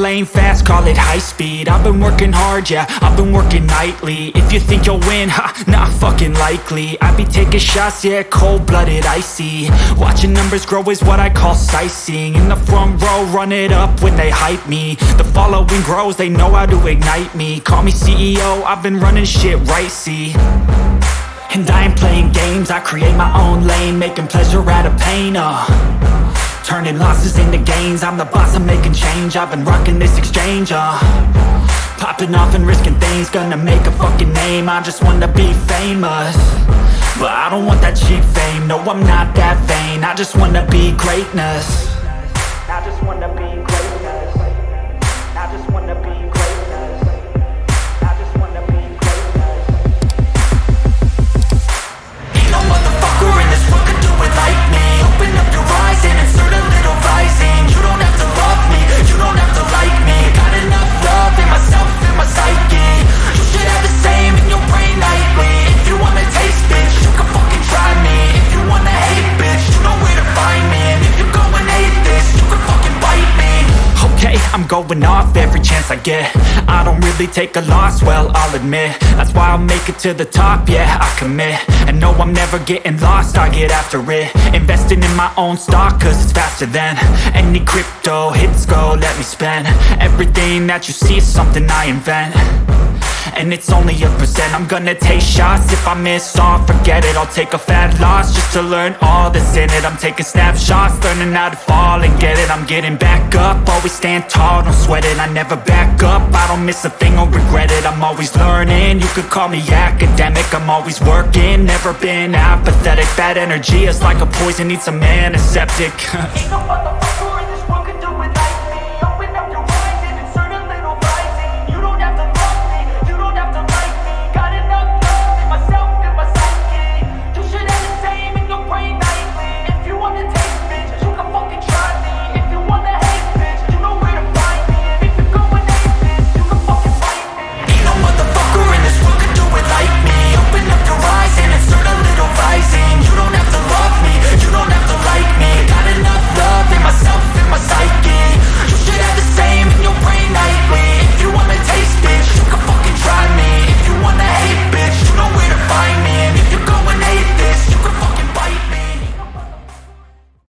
lane fast, call it high speed. I've been working hard, yeah, I've been working nightly. If you think you'll win, ha, not fucking likely. I be taking shots, yeah, cold-blooded, icy. Watching numbers grow is what I call sightseeing. In the front row, run it up when they hype me. The following grows, they know how to ignite me. Call me CEO, I've been running shit right, see. And I ain't playing games, I create my own lane, making pleasure out of pain, turning losses into gains. I'm the boss, I'm making change. I've been rocking this exchange, popping off and risking things. Gonna make a fucking name, I just wanna be famous. But I don't want that cheap fame, no I'm not that vain. I just wanna be greatness. I just wanna be greatness. I just wanna be greatness. I just wanna be greatness. Ain't no motherfucker in this world could do it like me. Open up your eyes and insert a little rising. You don't have to love me, you don't have to like me. Got enough love in myself, in my psyche. You should have the same in your brain nightly. If you wanna taste, bitch, you can fucking try me. If you wanna hate, bitch, you know where to find me. And if you go and hate this, you can fucking bite me. Okay, I'm going off every chance I get. I don't really take a loss, well, I'll admit. That's why I'll make it to the top, yeah, I commit. And no, I'm never getting lost, I get after it. Investing in my own stock, cause it's faster than any crypto hits go, let me spend. Everything that you see is something I invent. And it's only a percent. I'm gonna take shots. If I miss all, forget it. I'll take a fat loss just to learn all that's in it. I'm taking snapshots, learning how to fall and get it. I'm getting back up, always stand tall, don't sweat it. I never back up, I don't miss a thing or regret it. I'm always learning, you could call me academic. I'm always working, never been apathetic. Bad energy is like a poison, needs a antiseptic.